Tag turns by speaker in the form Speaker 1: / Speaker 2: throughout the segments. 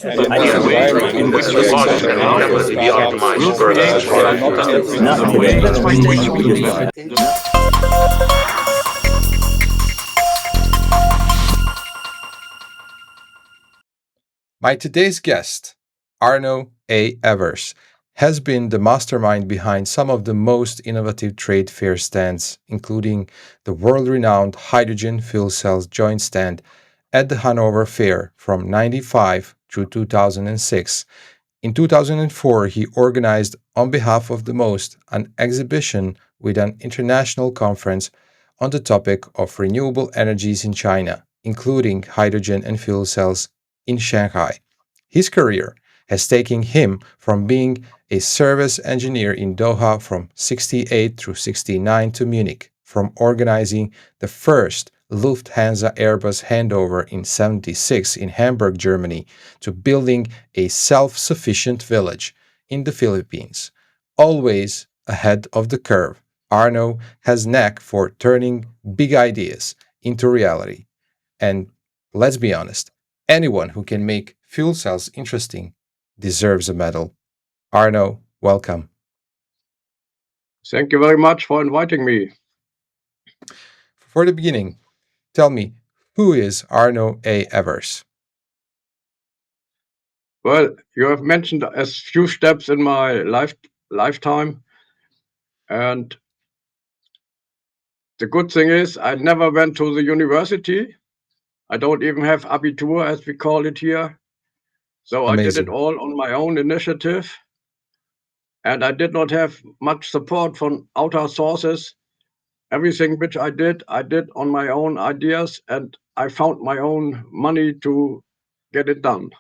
Speaker 1: but I need a way in which the volume can rapidly be optimized for
Speaker 2: Not today.
Speaker 3: My today's guest, Arno A. Evers, has been the mastermind behind some of the most innovative trade fair stands, including the world-renowned hydrogen fuel cells joint stand at the Hanover Fair from 95 through 2006. In 2004, he organized on behalf of the Most an exhibition with an international conference on the topic of renewable energies in China, including hydrogen and fuel cells in Shanghai. His career has taken him from being a service engineer in Doha from 68 through 69 to Munich, from organizing the first Lufthansa Airbus handover in 76 in Hamburg, Germany, to building a self-sufficient village in the Philippines. Always ahead of the curve, Arno has knack for turning big ideas into reality. And let's be honest, anyone who can make fuel cells interesting deserves a medal. Arno, welcome.
Speaker 4: Thank you very much for inviting me.
Speaker 3: For the beginning, tell me, who is Arno A. Evers?
Speaker 4: Well, you have mentioned a few steps in my lifetime, and the good thing is I never went to the university. I don't even have Abitur, as we call it here. So I did it
Speaker 3: Amazing.
Speaker 4: all on my own initiative, and I did not have much support from outer sources. Everything which I did on my own ideas, and I found my own money to get it done.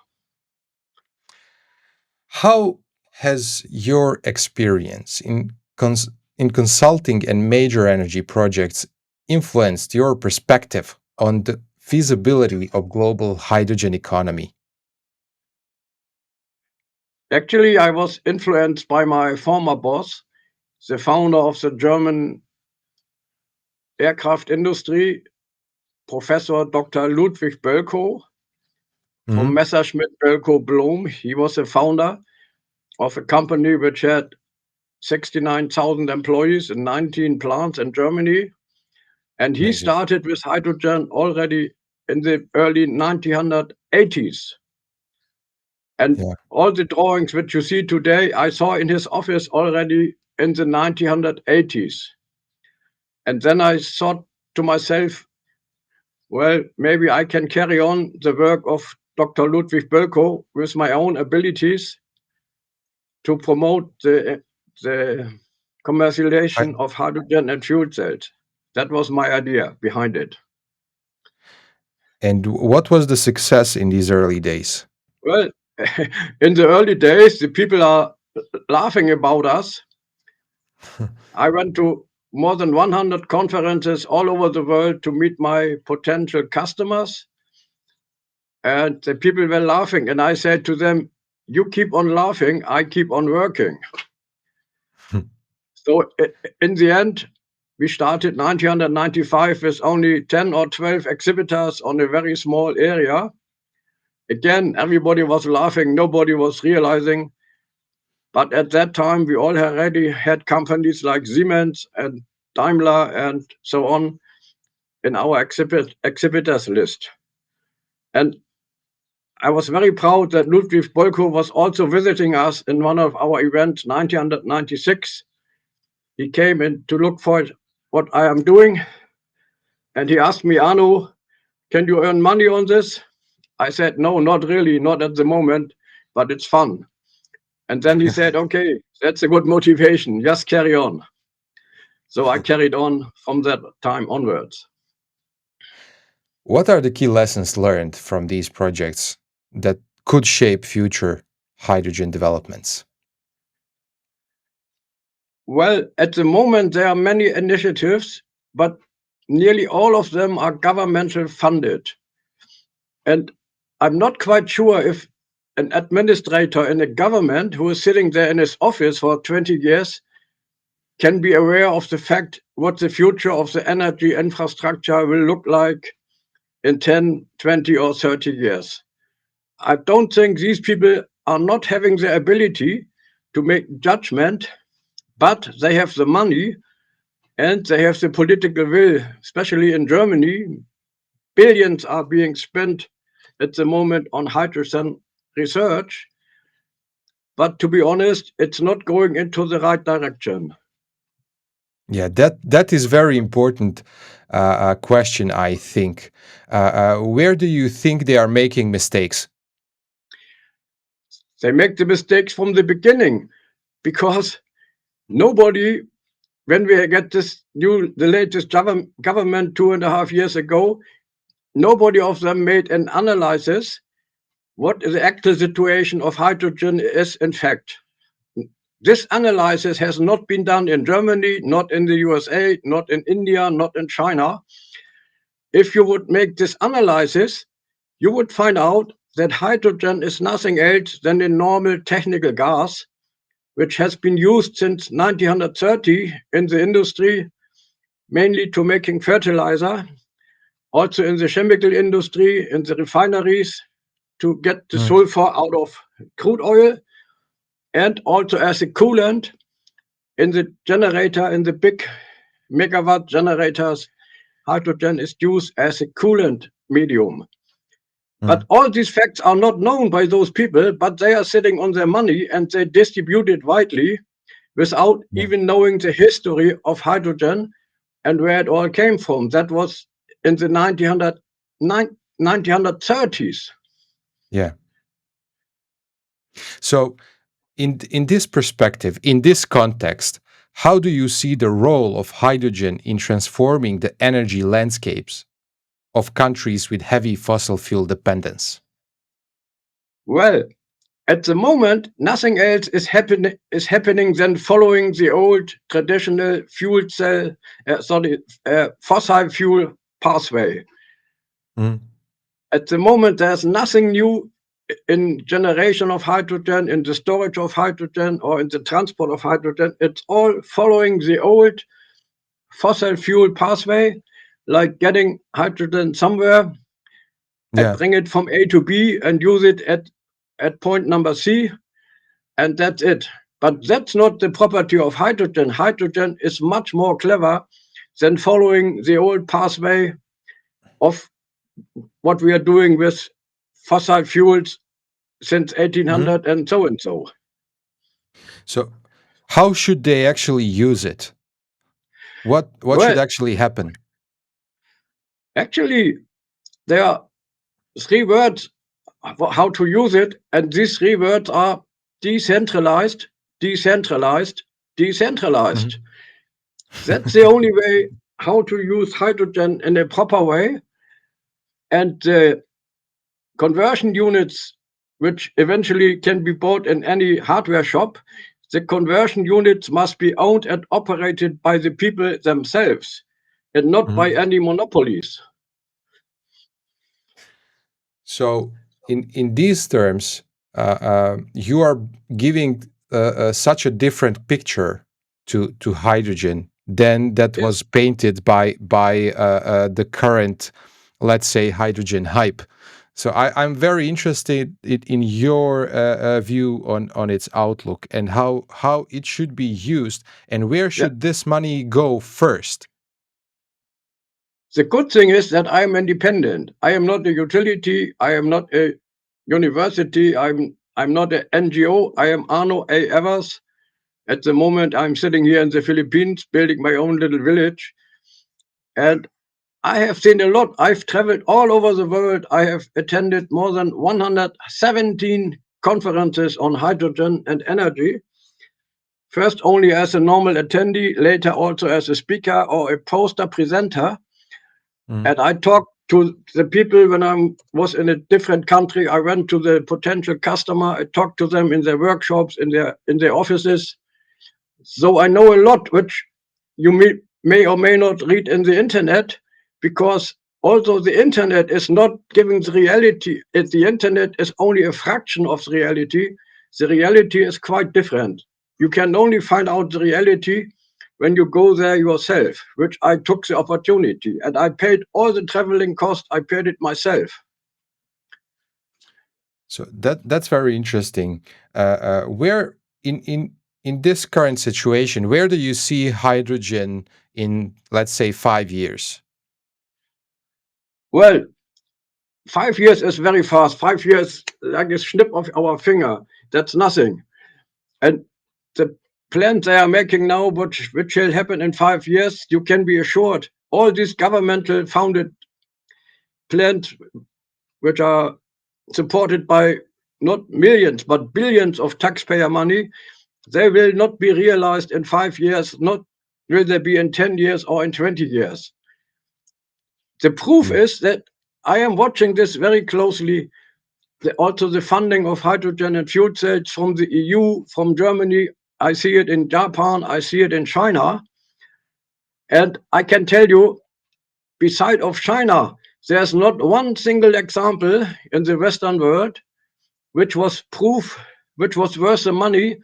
Speaker 3: How has your experience in consulting and major energy projects influenced your perspective on the feasibility of global hydrogen economy?
Speaker 4: Actually, I was influenced by my former boss, the founder of the German aircraft industry, Professor Dr. Ludwig Bölkow from
Speaker 3: Mhm.
Speaker 4: Messerschmitt Bölkow Blohm. He was the founder of a company which had 69,000 employees in 19 plants in Germany. And he
Speaker 3: Amazing.
Speaker 4: started with hydrogen already in the early 1980s. And
Speaker 3: Yeah.
Speaker 4: all the drawings which you see today, I saw in his office already in the 1980s. And then I thought to myself, well, maybe I can carry on the work of Dr. Ludwig Bölkow with my own abilities to promote the
Speaker 3: I-
Speaker 4: commercialization of hydrogen and fuel cells. That was my idea behind it.
Speaker 3: And what was the success in these early days?
Speaker 4: Well, in the early days, the people are laughing about us. I went to more than 100 conferences all over the world to meet my potential customers, and the people were laughing. And I said to them, "You keep on laughing, I keep on working." So in the end, we started 1995 with only 10 or 12 exhibitors on a very small area. Again, everybody was laughing, nobody was realizing. But at that time, we already had companies like Siemens and Daimler and so on in our exhibitors list. And I was very proud that Ludwig Bolko was also visiting us in one of our events, 1996. He came in to look for what I am doing. And he asked me, Arno, can you earn money on this? I said, no, not really, not at the moment, but it's fun. And then he said, okay, that's a good motivation. Just carry on. So I carried on from that time onwards.
Speaker 3: What are the key lessons learned from these projects that could shape future hydrogen developments?
Speaker 4: Well, at the moment, there are many initiatives, but nearly all of them are governmental funded. And I'm not quite sure if an administrator in a government who is sitting there in his office for 20 years can be aware of the fact what the future of the energy infrastructure will look like in 10, 20, or 30 years. I don't think these people are not having the ability to make judgment, but they have the money and they have the political will, especially in Germany. Billions are being spent at the moment on hydrogen research. But to be honest, it's not going into the right direction.
Speaker 3: Yeah, that is very important question, I think. Where do you think they are making mistakes?
Speaker 4: They make the mistakes from the beginning because nobody, when we get the latest government 2.5 years ago, nobody of them made an analysis what the actual situation of hydrogen is in fact. This analysis has not been done in Germany, not in the USA, not in India, not in China. If you would make this analysis, you would find out that hydrogen is nothing else than a normal technical gas, which has been used since 1930 in the industry, mainly to making fertilizer, also in the chemical industry, in the refineries, to get the sulfur out of crude oil, and also as a coolant in the generator, in the big megawatt generators, hydrogen is used as a coolant medium. But all these facts are not known by those people, but they are sitting on their money and they distribute it widely without even knowing the history of hydrogen and where it all came from. That was in the 1930s.
Speaker 3: Yeah. So in this perspective, in this context, how do you see the role of hydrogen in transforming the energy landscapes of countries with heavy fossil fuel dependence?
Speaker 4: Well, at the moment, nothing else is happening than following the old traditional fossil fuel pathway. At the moment, there's nothing new in generation of hydrogen, in the storage of hydrogen, or in the transport of hydrogen. It's all following the old fossil fuel pathway, like getting hydrogen somewhere and bring it from A to B and use it at point number C, and that's it. But that's not the property of hydrogen. Hydrogen is much more clever than following the old pathway of what we are doing with fossil fuels since 1800 and so and so.
Speaker 3: So how should they actually use it? What should actually happen?
Speaker 4: Actually, there are 3 words how to use it, and these 3 words are decentralized, decentralized, decentralized. That's the only way how to use hydrogen in a proper way. And conversion units, which eventually can be bought in any hardware shop, the conversion units must be owned and operated by the people themselves and not by any monopolies.
Speaker 3: So in these terms, you are giving such a different picture to hydrogen than that was painted by the current, let's say, hydrogen hype. So I'm very interested in your view on its outlook and how it should be used and where should this money go first.
Speaker 4: The good thing is that I am independent. I am not a utility. I am not a university. I'm not an NGO. I am Arno A. Evers. At the moment, I'm sitting here in the Philippines, building my own little village. And I have seen a lot. I've traveled all over the world. I have attended more than 117 conferences on hydrogen and energy. First only as a normal attendee, later also as a speaker or a poster presenter. And I talked to the people when I was in a different country. I went to the potential customer. I talked to them in their workshops, in their offices. So I know a lot, which you may or may not read in the internet, because although the internet is not giving the reality, the internet is only a fraction of the reality. The reality is quite different. You can only find out the reality when you go there yourself, which I took the opportunity, and I paid all the traveling costs. I paid it myself.
Speaker 3: So that's very interesting. Where in this current situation, where do you see hydrogen in, let's say, 5 years?
Speaker 4: Well, 5 years is very fast. 5 years, like a snip of our finger. That's nothing. And the plans they are making now, which will happen in 5 years, you can be assured all these governmental founded plans, which are supported by not millions but billions of taxpayer money, they will not be realized in 5 years, not will they be in 10 years or in 20 years. The proof is that I am watching this very closely. Also the funding of hydrogen and fuel cells from the EU, from Germany. I see it in Japan, I see it in China. And I can tell you, beside of China, there's not one single example in the Western world which was proof, which was worth the money,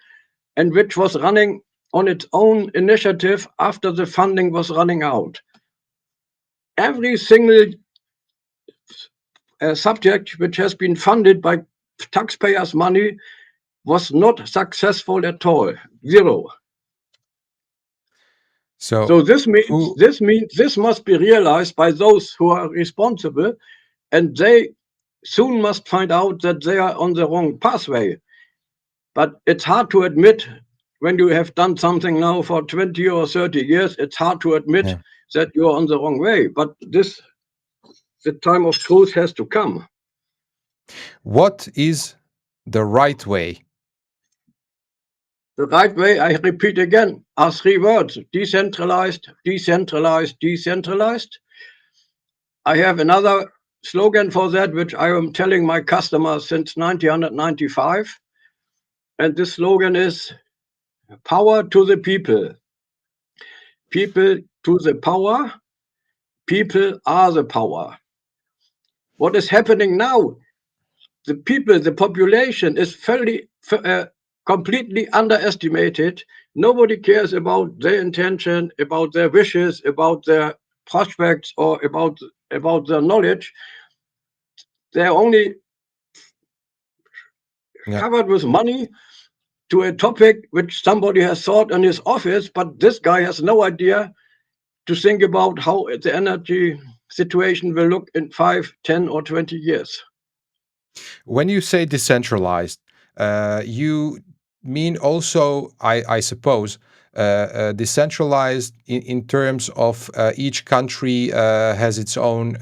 Speaker 4: and which was running on its own initiative after the funding was running out. Every single subject which has been funded by taxpayers' money was not successful at all. Zero. So this means this must be realized by those who are responsible, and they soon must find out that they are on the wrong pathway. But it's hard to admit when you have done something now for 20 or 30 years, it's hard to admit that you're on the wrong way. But the time of truth has to come.
Speaker 3: What is the right way?
Speaker 4: The right way, I repeat again, are three words: decentralized, decentralized, decentralized. I have another slogan for that, which I am telling my customers since 1995. And this slogan is power to the people. People to the power. People are the power. What is happening now? The people, the population is completely underestimated. Nobody cares about their intention, about their wishes, about their prospects, or about their knowledge. They're only covered with money to a topic which somebody has thought in his office, but this guy has no idea to think about how the energy situation will look in 5, 10, or 20 years.
Speaker 3: When you say decentralized, you mean also, I suppose, decentralized in terms of each country has its own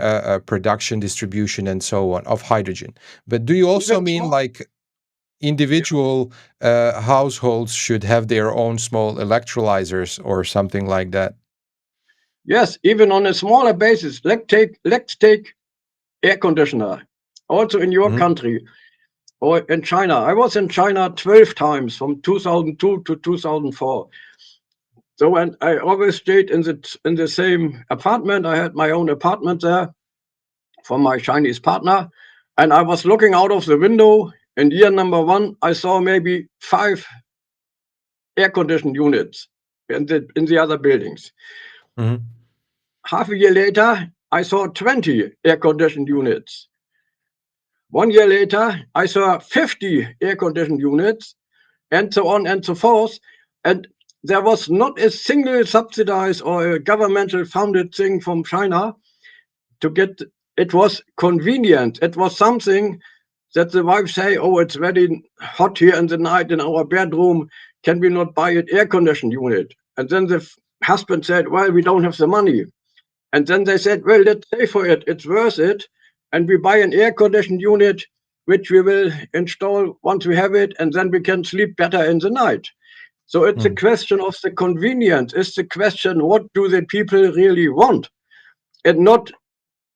Speaker 3: production, distribution, and so on of hydrogen. But do you also mean like individual households should have their own small electrolyzers or something like that?
Speaker 4: Yes, even on a smaller basis. Let's take air conditioner. Also in your country or in China. I was in China 12 times from 2002 to 2004. So when I always stayed in the same apartment, I had my own apartment there for my Chinese partner, and I was looking out of the window. In year number 1, I saw maybe 5 air conditioned units in the other buildings. Half a year later, I saw 20 air conditioned units. 1 year later, I saw 50 air conditioned units, and so on and so forth. And there was not a single subsidized or a governmental funded thing from China to get. It was convenient. It was something that the wife say, oh, it's very hot here in the night in our bedroom. Can we not buy an air conditioned unit? And then the husband said, well, we don't have the money. And then they said, well, let's pay for it. It's worth it. And we buy an air conditioned unit, which we will install once we have it. And then we can sleep better in the night. So it's a question of the convenience. It's the question, what do the people really want? And not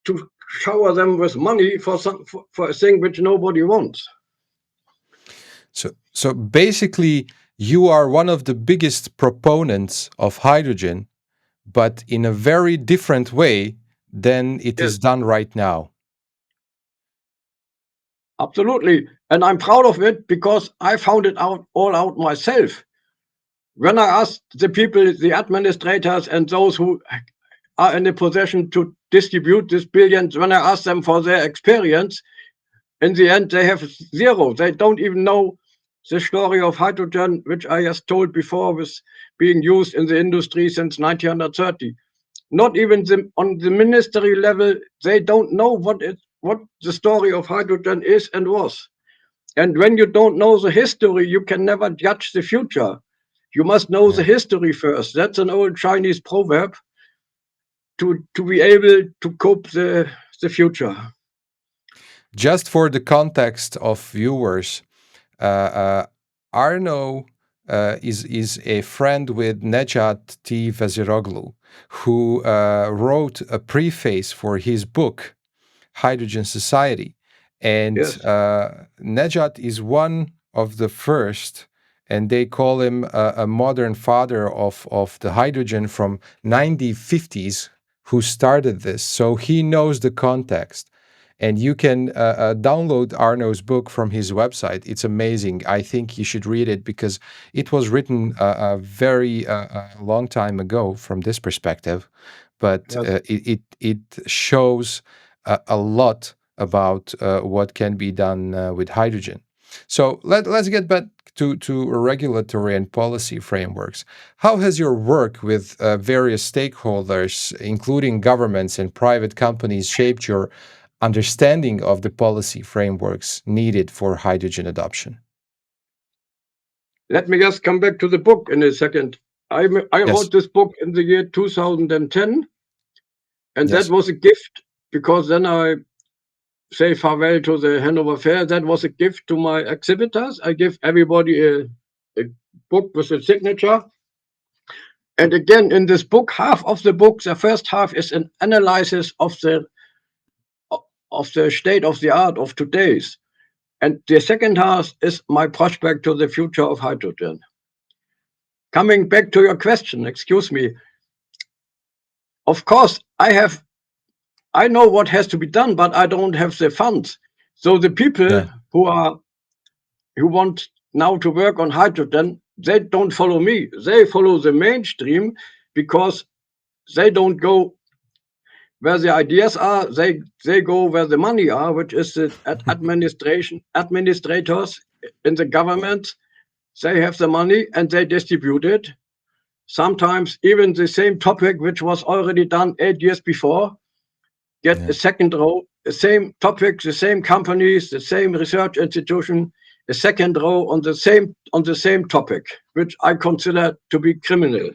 Speaker 4: to shower them with money for a thing which nobody wants.
Speaker 3: So basically, you are one of the biggest proponents of hydrogen, but in a very different way than it is done right now.
Speaker 4: Absolutely. And I'm proud of it because I found it all out myself. When I asked the people, the administrators, and those who are in a position to distribute these billions, when I asked them for their experience, in the end, they have zero. They don't even know the story of hydrogen, which I just told before, was being used in the industry since 1930. Not even on the ministry level, they don't know what the story of hydrogen is and was. And when you don't know the history, you can never judge the future. You must know the history first. That's an old Chinese proverb to be able to cope the future.
Speaker 3: Just for the context of viewers, Arno is a friend with Nejat T. Veziroglu, who wrote a preface for his book, Hydrogen Society. And
Speaker 4: Yes.
Speaker 3: Nejat is one of the first, and they call him a modern father of the hydrogen from 1950s, who started this. So he knows the context. And you can download Arno's book from his website. It's amazing. I think you should read it because it was written a very long time ago from this perspective. But
Speaker 4: Yes.
Speaker 3: it shows a lot about what can be done with hydrogen. So let's get back to regulatory and policy frameworks. How has your work with various stakeholders, including governments and private companies, shaped your understanding of the policy frameworks needed for hydrogen adoption?
Speaker 4: Let me just come back to the book in a second. I wrote this book in the year 2010, and that was a gift, because then I say farewell to the Hanover Fair. That was a gift to my exhibitors. I give everybody a book with a signature. And again, in this book, half of the book, the first half is an analysis of the state of the art of today's. And the second half is my prospect to the future of hydrogen. Coming back to your question, excuse me. Of course, I know what has to be done, but I don't have the funds. So the people who want now to work on hydrogen, they don't follow me. They follow the mainstream because they don't go where the ideas are. They go where the money are, which is the administrators in the government. They have the money and they distribute it. Sometimes even the same topic, which was already done 8 years before, get a second row, the same topic, the same companies, the same research institution, a second row on the same topic, which I consider to be criminal.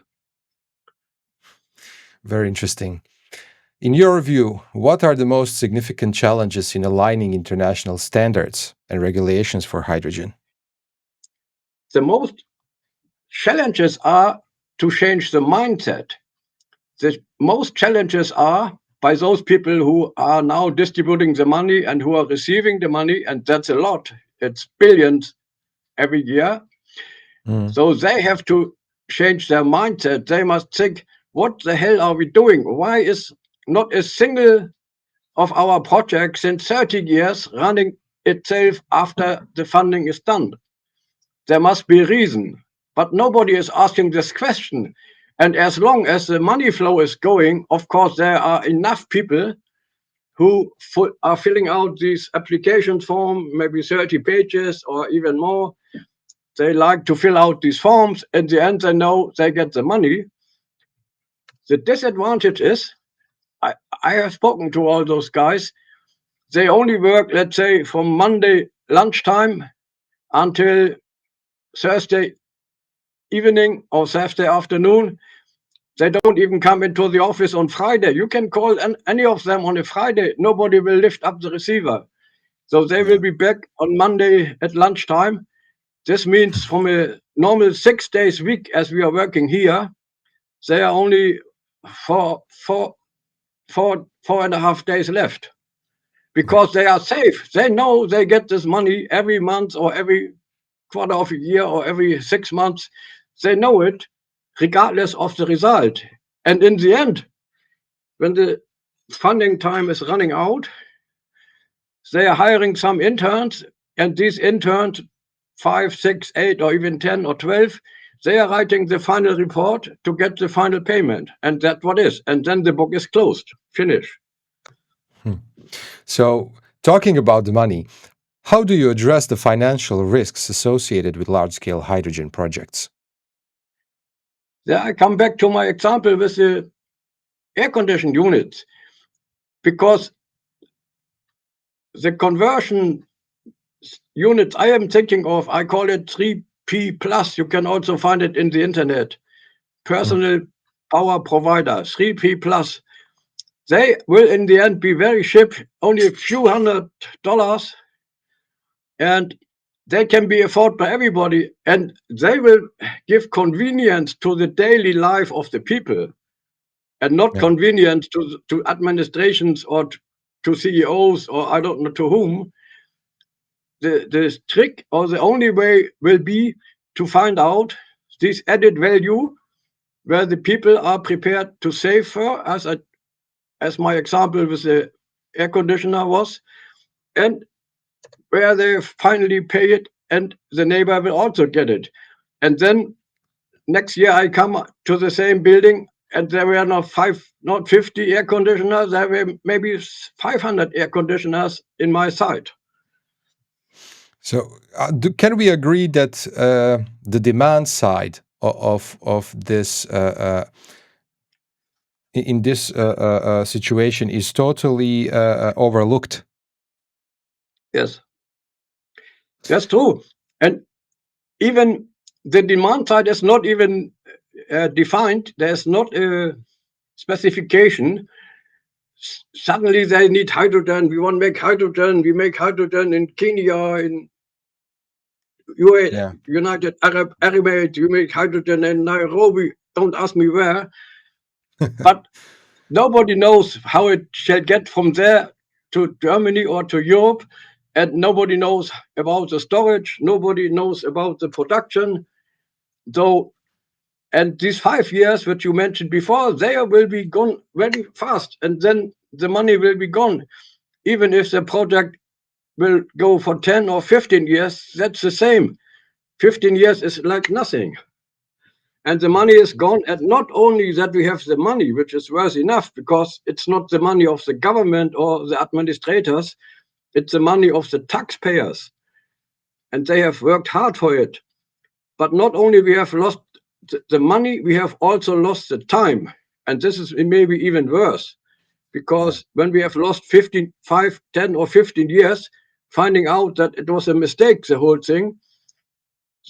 Speaker 3: Very interesting. In your view, what are the most significant challenges in aligning international standards and regulations for hydrogen?
Speaker 4: The most challenges are to change the mindset. The most challenges are by those people who are now distributing the money and who are receiving the money, and that's a lot. It's billions every year. So they have to change their mindset. They must think, what the hell are we doing? Why is not a single of our projects in 30 years running itself after the funding is done? There must be a reason, but nobody is asking this question. And as long as the money flow is going, of course, there are enough people who are filling out these application form, maybe 30 pages or even more. They like to fill out these forms. In the end, they know they get the money. The disadvantage is, I have spoken to all those guys. They only work, let's say, from Monday lunchtime until Thursday evening or Thursday afternoon. They don't even come into the office on Friday. You can call any of them on a Friday. Nobody will lift up the receiver. So they will be back on Monday at lunchtime. This means from a normal 6 days week, as we are working here, they are only four and a half days left, because they are safe. They know they get this money every month or every quarter of a year or every 6 months. They know it regardless of the result. And in the end, when the funding time is running out, they are hiring some interns, and these interns, 5, 6, 8, or even 10 or 12, they are writing the final report to get the final payment. And that's what is. And then the book is closed, finished.
Speaker 3: So talking about the money, How do you address the financial risks associated with large-scale hydrogen projects?
Speaker 4: There I come back to my example with the air-conditioned units, because the conversion units I am thinking of, I call it 3P plus. You can also find it in the internet. Personal power provider, 3P plus. They will in the end be very cheap, only a few $100, and they can be afforded by everybody, and they will give convenience to the daily life of the people, and not convenience to administrations or to CEOs or I don't know to whom. The trick or the only way will be to find out this added value where the people are prepared to save for, as my example with the air conditioner was, and where they finally pay it and the neighbor will also get it. And then next year I come to the same building and there were not 50 air conditioners, there were maybe 500 air conditioners in my site.
Speaker 3: So can we agree that the demand side of this in this situation is totally overlooked?
Speaker 4: Yes, that's true. And even the demand side is not even defined. There's not a specification. Suddenly they need hydrogen. We want to make hydrogen. We make hydrogen in Kenya, in United Arab Emirates. We make hydrogen in Nairobi. Don't ask me where. But nobody knows how it shall get from there to Germany or to Europe. And nobody knows about the storage. Nobody knows about the production. So, and these 5 years, which you mentioned before, they will be gone very fast. And then the money will be gone. Even if the project will go for 10 or 15 years, that's the same. 15 years is like nothing. And the money is gone. And not only that we have the money, which is worth enough, because it's not the money of the government or the administrators, it's the money of the taxpayers. And they have worked hard for it. But not only we have lost the money, we have also lost the time. And this is maybe even worse, because when we have lost 10 or 15 years, finding out that it was a mistake, the whole thing,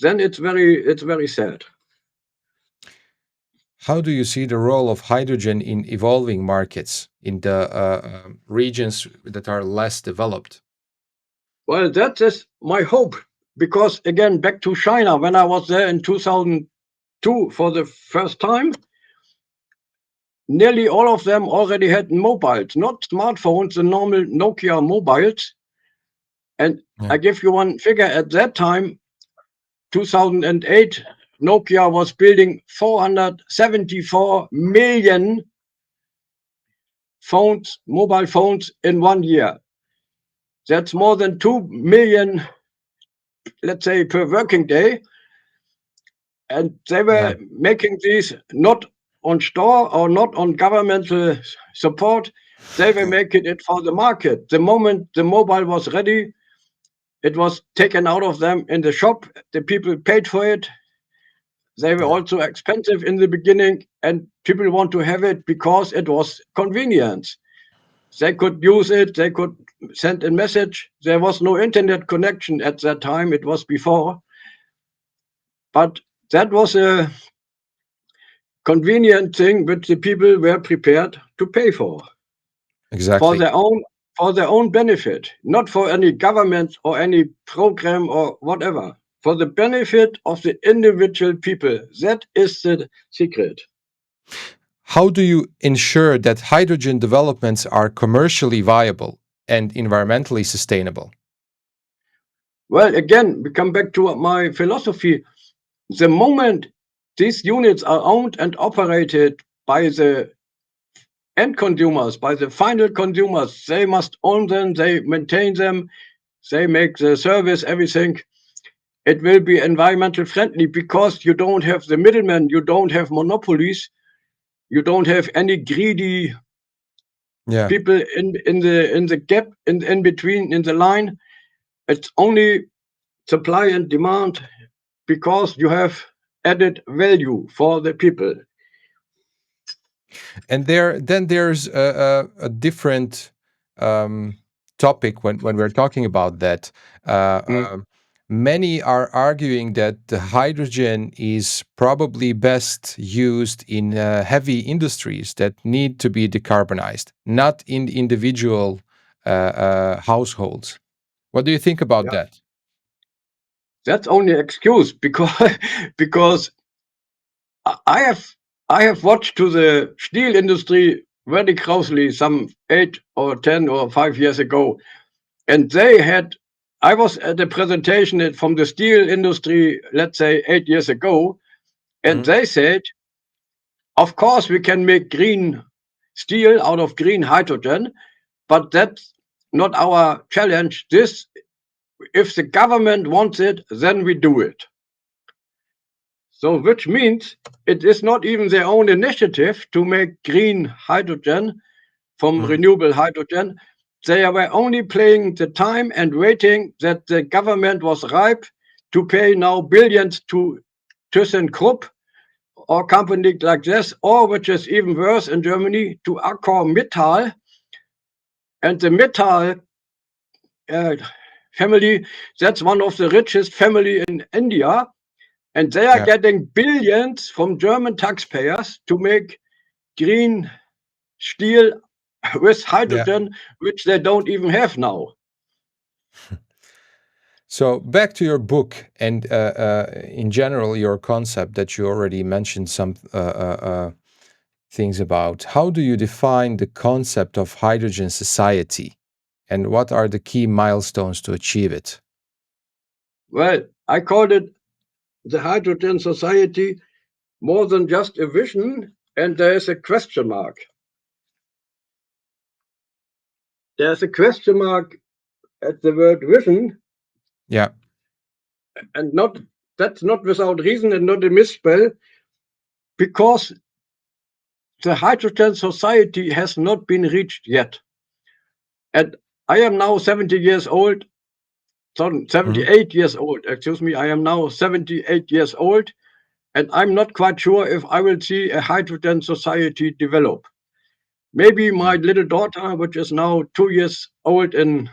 Speaker 4: then it's very sad.
Speaker 3: How do you see the role of hydrogen in evolving markets in the regions that are less developed?
Speaker 4: Well, that is my hope, because again, back to China, when I was there in 2002 for the first time, nearly all of them already had mobiles, not smartphones, the normal Nokia mobiles. And I give you one figure. At that time, 2008, Nokia was building 474 million phones, mobile phones in 1 year. That's more than 2 million, let's say, per working day. And they were making these not on store or not on governmental support. They were making it for the market. The moment the mobile was ready, it was taken out of them in the shop. The people paid for it. They were also expensive in the beginning, and people want to have it because it was convenient. They could use it. They could send a message. There was no internet connection at that time. It was before. But that was a convenient thing which the people were prepared to pay for.
Speaker 3: Exactly.
Speaker 4: For their own benefit, not for any government or any program or whatever. For the benefit of the individual people. That is the secret.
Speaker 3: How do you ensure that hydrogen developments are commercially viable and environmentally sustainable?
Speaker 4: Well, again, we come back to my philosophy. The moment these units are owned and operated by the end consumers, by the final consumers, they must own them, they maintain them, they make the service, everything. It will be environmental friendly because you don't have the middlemen, you don't have monopolies, you don't have any greedy people in the gap in between in the line. It's only supply and demand because you have added value for the people.
Speaker 3: And there's a different topic when we're talking about that. Many are arguing that the hydrogen is probably best used in heavy industries that need to be decarbonized, not in individual households. What do you think about that?
Speaker 4: That's only excuse because I have watched to the steel industry very closely some 8 or 10 or 5 years ago, and I was at a presentation from the steel industry, let's say 8 years ago, and they said, of course we can make green steel out of green hydrogen, but that's not our challenge. If the government wants it, then we do it. So, which means it is not even their own initiative to make green hydrogen from renewable hydrogen. They were only playing the time and waiting that the government was ripe to pay now billions to ThyssenKrupp or companies like this, or which is even worse in Germany, to ArcelorMittal. And the Mittal family, that's one of the richest family in India. And they are getting billions from German taxpayers to make green steel with hydrogen, which they don't even have now.
Speaker 3: So back to your book and in general, your concept that you already mentioned some things about. How do you define the concept of hydrogen society and what are the key milestones to achieve it?
Speaker 4: Well, I called it the hydrogen society more than just a vision, and there's a question mark. There's a question mark at the word vision.
Speaker 3: Yeah.
Speaker 4: And that's not without reason and not a misspell, because the hydrogen society has not been reached yet. And I am now 70 years old, 78 years old, excuse me. I am now 78 years old, and I'm not quite sure if I will see a hydrogen society develop. Maybe my little daughter, which is now 2 years old in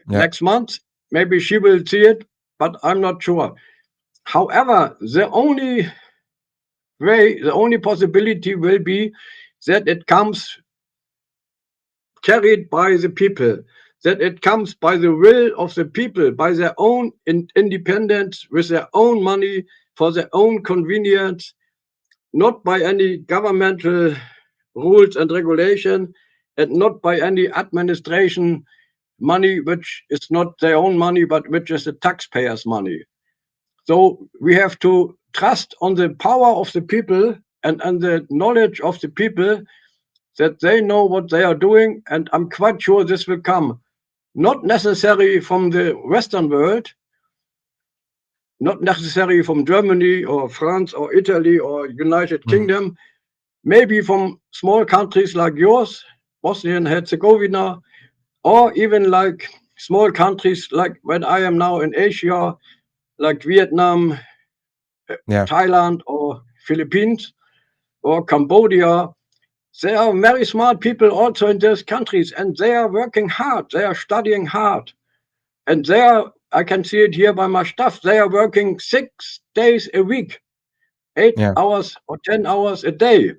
Speaker 4: next month, maybe she will see it, but I'm not sure. However, the only possibility will be that it comes carried by the people, that it comes by the will of the people, by their own independence, with their own money, for their own convenience, not by any governmental rules and regulation, and not by any administration money, which is not their own money, but which is the taxpayers' money. So we have to trust on the power of the people and the knowledge of the people, that they know what they are doing. And I'm quite sure this will come, not necessarily from the Western world, not necessarily from Germany or France or Italy or United Kingdom, maybe from small countries like yours, Bosnia and Herzegovina, or even like small countries like when I am now in Asia, like Vietnam, Thailand, or Philippines, or Cambodia. There are very smart people also in those countries, and they are working hard. They are studying hard. And I can see it here by my staff, they are working 6 days a week, 8 hours or 10 hours a day.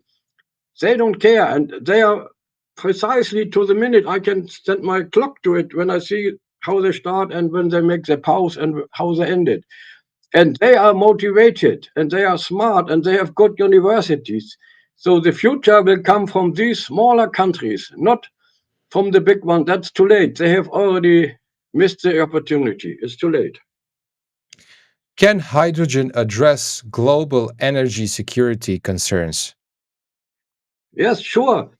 Speaker 4: They don't care. And they are precisely to the minute. I can set my clock to it when I see how they start and when they make their pause and how they end it. And they are motivated and they are smart and they have good universities. So the future will come from these smaller countries, not from the big one. That's too late. They have already missed the opportunity. It's too late.
Speaker 3: Can hydrogen address global energy security concerns?
Speaker 4: Yes, sure.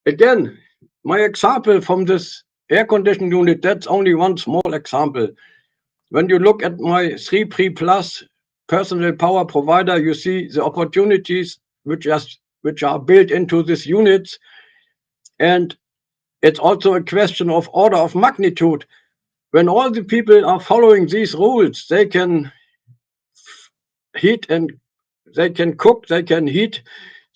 Speaker 4: Again, my example from this air conditioning unit, that's only one small example. When you look at my 3P Plus personal power provider, you see the opportunities which are built into these units. And it's also a question of order of magnitude. When all the people are following these rules, they can heat and they can cook, they can heat,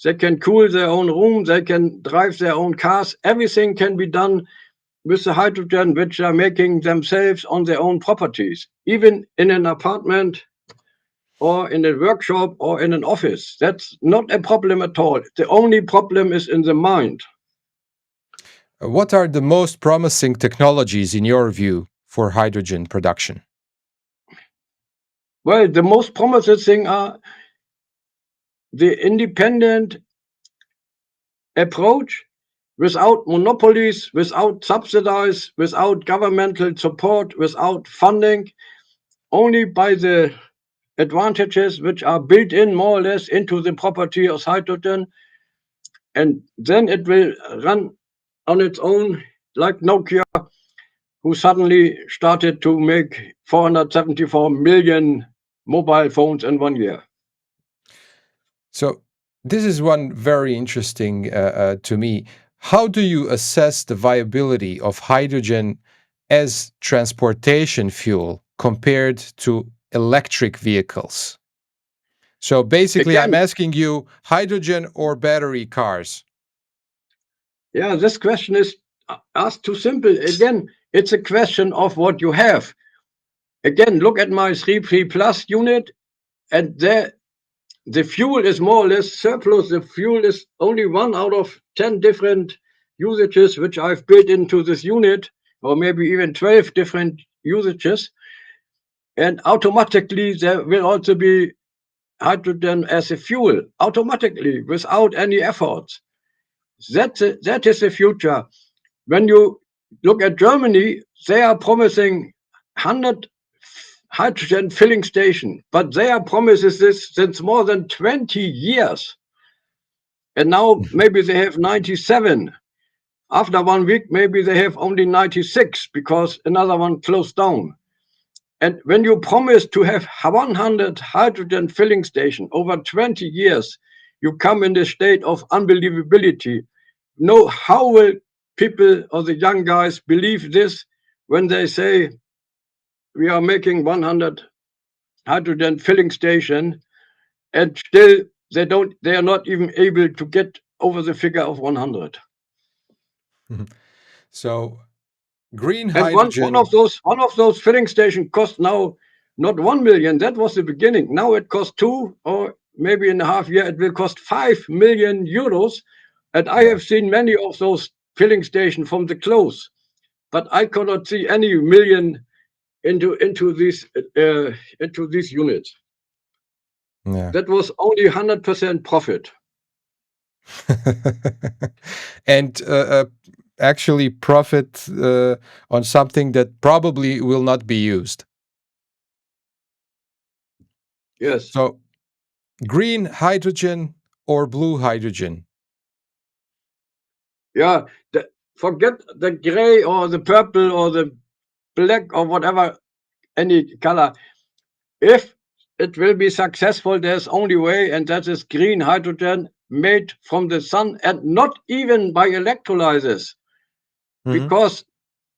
Speaker 4: they can cool their own room, they can drive their own cars. Everything can be done with the hydrogen which they are making themselves on their own properties, even in an apartment or in a workshop or in an office. That's not a problem at all. The only problem is in the mind.
Speaker 3: What are the most promising technologies in your view for hydrogen production?
Speaker 4: Well, the most promising thing are the independent approach without monopolies, without subsidies, without governmental support, without funding, only by the advantages which are built in more or less into the property of hydrogen. And then it will run on its own, like Nokia, who suddenly started to make 474 million mobile phones in 1 year.
Speaker 3: So this is one very interesting to me. How do you assess the viability of hydrogen as transportation fuel compared to electric vehicles? So basically,
Speaker 4: Again,
Speaker 3: I'm asking you, hydrogen or battery cars?
Speaker 4: yeah, this question is asked too simple. Again, it's a question of what you have. Again, look at my 3P plus unit, and there the fuel is more or less surplus. The fuel is only 1 out of 10 different usages which I've built into this unit, or maybe even 12 different usages. And automatically there will also be hydrogen as a fuel, automatically, without any efforts. That is the future. When you look at Germany, they are promising 100 hydrogen filling station, but their promise is this since more than 20 years. And now maybe they have 97. After 1 week, maybe they have only 96 because another one closed down. And when you promise to have 100 hydrogen filling station over 20 years, you come in the state of unbelievability. No, how will people or the young guys believe this when they say we are making 100 hydrogen filling station and still they are not even able to get over the figure of 100.
Speaker 3: So green
Speaker 4: And
Speaker 3: hydrogen.
Speaker 4: one of those filling stations cost now not 1 million. That was the beginning. Now it costs 2, or maybe in a half year it will cost 5 million euros. And I have seen many of those filling stations from the close, but I cannot see any million into these units.
Speaker 3: Yeah.
Speaker 4: That was only 100% profit.
Speaker 3: And actually profit on something that probably will not be used.
Speaker 4: Yes.
Speaker 3: So green hydrogen or blue hydrogen?
Speaker 4: Yeah. Forget the gray or the purple or the black or whatever, any color. If it will be successful, there's only way, and that is green hydrogen made from the sun, and not even by electrolysis. Because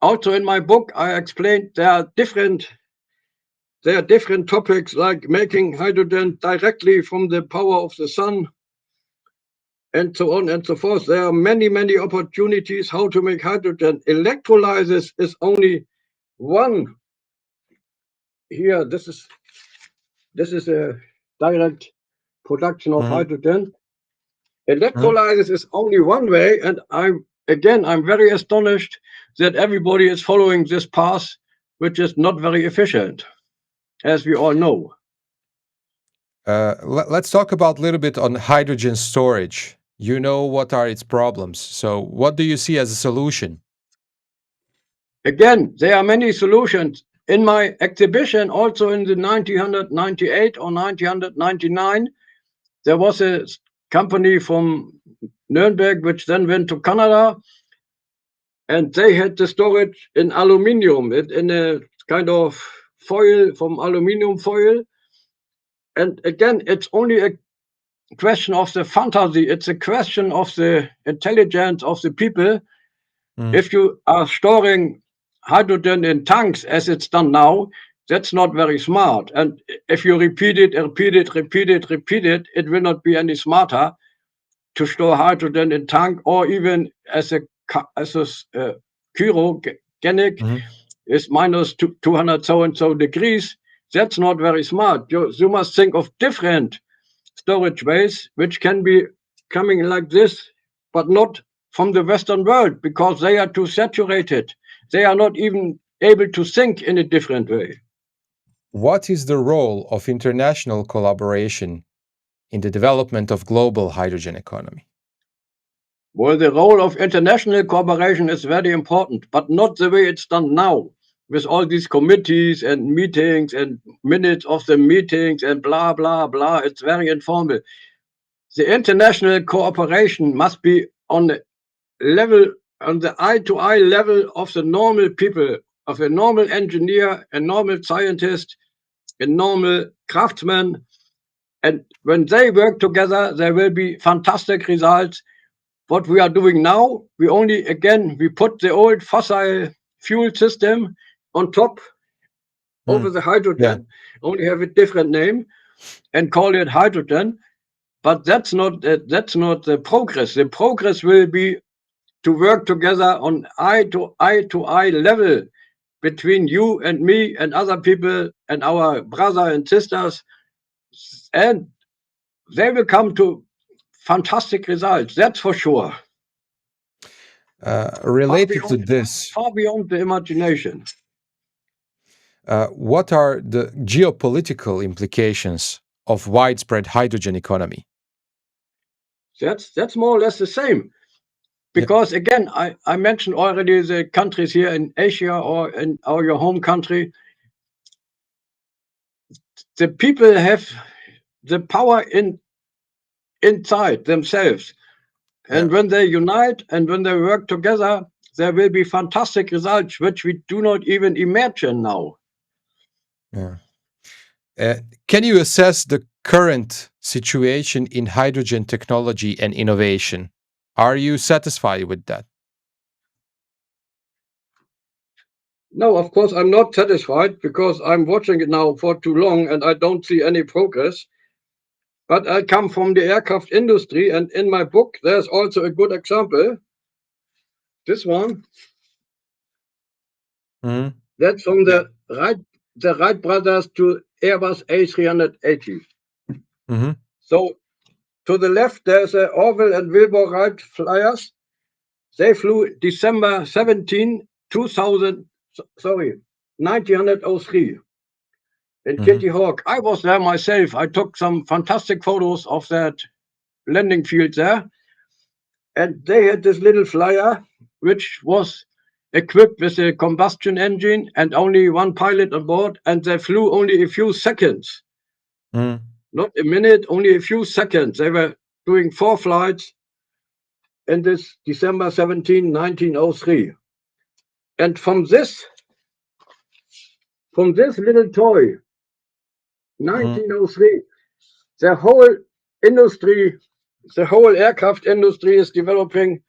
Speaker 4: also in my book I explained there are different topics, like making hydrogen directly from the power of the sun, and so on and so forth. There are many opportunities how to make hydrogen. Electrolysis is only one. Here, this is a direct production of hydrogen. Electrolysis is only one way, and I'm very astonished that everybody is following this path, which is not very efficient, as we all know.
Speaker 3: Let's talk about a little bit on hydrogen storage. You know what are its problems. So what do you see as a solution?
Speaker 4: Again, there are many solutions. In my exhibition, also in the 1998 or 1999, there was a company from Nuremberg which then went to Canada, and they had the storage in aluminium, in a kind of foil, from aluminium foil. And again, it's only a question of the fantasy. It's a question of the intelligence of the people. If you are storing hydrogen in tanks as it's done now, that's not very smart. And if you repeat it, it will not be any smarter to store hydrogen in tank, or even as a cryogenic is minus 200 so and so degrees. That's not very smart. You must think of different storage ways which can be coming like this, but not from the Western world, because they are too saturated. They are not even able to think in a different way.
Speaker 3: What is the role of international collaboration in the development of global hydrogen economy?
Speaker 4: Well, the role of international cooperation is very important, but not the way it's done now, with all these committees and meetings and minutes of the meetings and blah, blah, blah. It's very informal. The international cooperation must be on the level, on the eye-to-eye level of the normal people, of a normal engineer, a normal scientist, a normal craftsman. And when they work together, there will be fantastic results. What we are doing now, we put the old fossil fuel system on top over the hydrogen, only have a different name and call it hydrogen. But that's not the progress. The progress will be to work together on eye-to-eye level between you and me and other people and our brothers and sisters, and they will come to fantastic results. That's for sure.
Speaker 3: Related to this,
Speaker 4: far beyond the imagination.
Speaker 3: what are the geopolitical implications of widespread hydrogen economy?
Speaker 4: That's more or less the same. Because again, I mentioned already the countries here in Asia or in your home country. The people have the power inside themselves. And when they unite and when they work together, there will be fantastic results, which we do not even imagine now.
Speaker 3: Can you assess the current situation in hydrogen technology and innovation? Are you satisfied with that?
Speaker 4: No, of course, I'm not satisfied, because I'm watching it now for too long and I don't see any progress. But I come from the aircraft industry, and in my book, there's also a good example. This one. That's from the Wright brothers to Airbus A380. So to the left, there's Orville and Wilbur Wright flyers. They flew December 17, 1903 in Kitty Hawk. I was there myself. I took some fantastic photos of that landing field there. And they had this little flyer, which was equipped with a combustion engine and only one pilot on board, and they flew only a few seconds. Not a minute, only a few seconds. They were doing 4 flights in this December 17, 1903. And from this little toy, 1903, the whole industry, the whole aircraft industry is developing.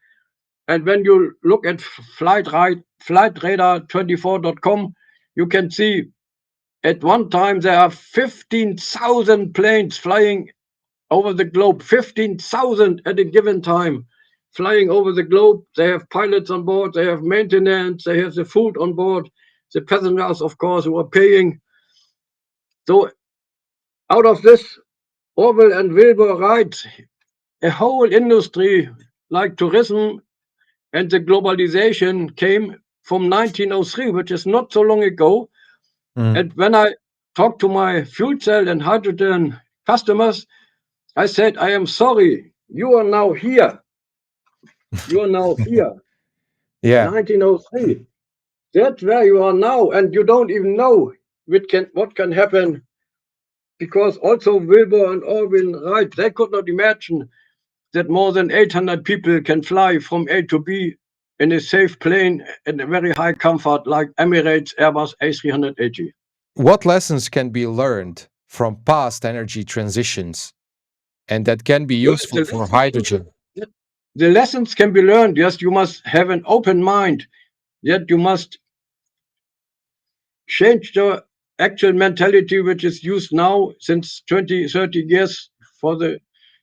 Speaker 4: And when you look at flightradar24.com, you can see at one time there are 15,000 planes flying over the globe, 15,000 at a given time flying over the globe. They have pilots on board, they have maintenance, they have the food on board, the passengers, of course, who are paying. So out of this, Orville and Wilbur Wright, a whole industry like tourism and the globalization came from 1903, which is not so long ago. And when I talked to my fuel cell and hydrogen customers, I said, I am sorry, you are now here. You are now here. 1903. That's where you are now, and you don't even know what can happen, because also Wilbur and Orville Wright, they could not imagine that more than 800 people can fly from A to B in a safe plane in a very high comfort, like Emirates Airbus A380.
Speaker 3: What lessons can be learned from past energy transitions and that can be useful for hydrogen?
Speaker 4: the lessons can be learned. Yes, you must have an open mind, yet you must change the actual mentality which is used now since 20, 30 years for the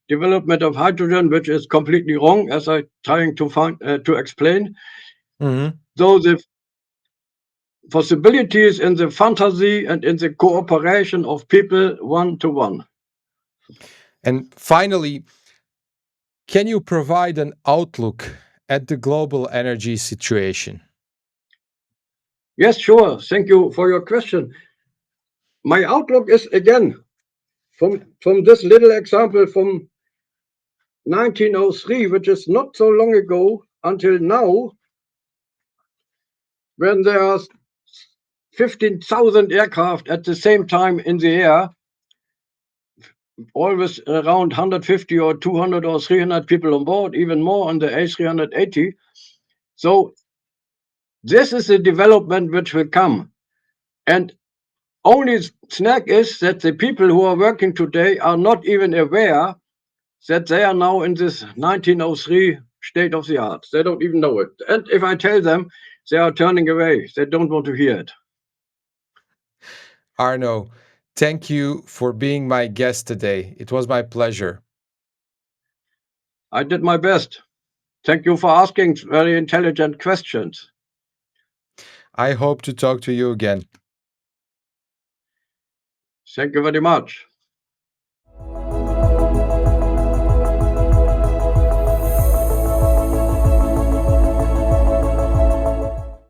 Speaker 4: development of hydrogen, which is completely wrong, as I'm trying to explain.
Speaker 3: Mhm.
Speaker 4: So the possibilities in the fantasy and in the cooperation of people one to one.
Speaker 3: And finally, can you provide an outlook at the global energy situation?
Speaker 4: Yes, sure. Thank you for your question. My outlook is again from this little example from 1903, which is not so long ago until now, when there are 15,000 aircraft at the same time in the air, always around 150 or 200 or 300 people on board, even more on the A380. So this is the development which will come. And only snag is that the people who are working today are not even aware that they are now in this 1903 state of the art. They don't even know it. And if I tell them, they are turning away. They don't want to hear it.
Speaker 3: Arno, thank you for being my guest today. It was my pleasure.
Speaker 4: I did my best. Thank you for asking very intelligent questions.
Speaker 3: I hope to talk to you again.
Speaker 4: Thank you very much.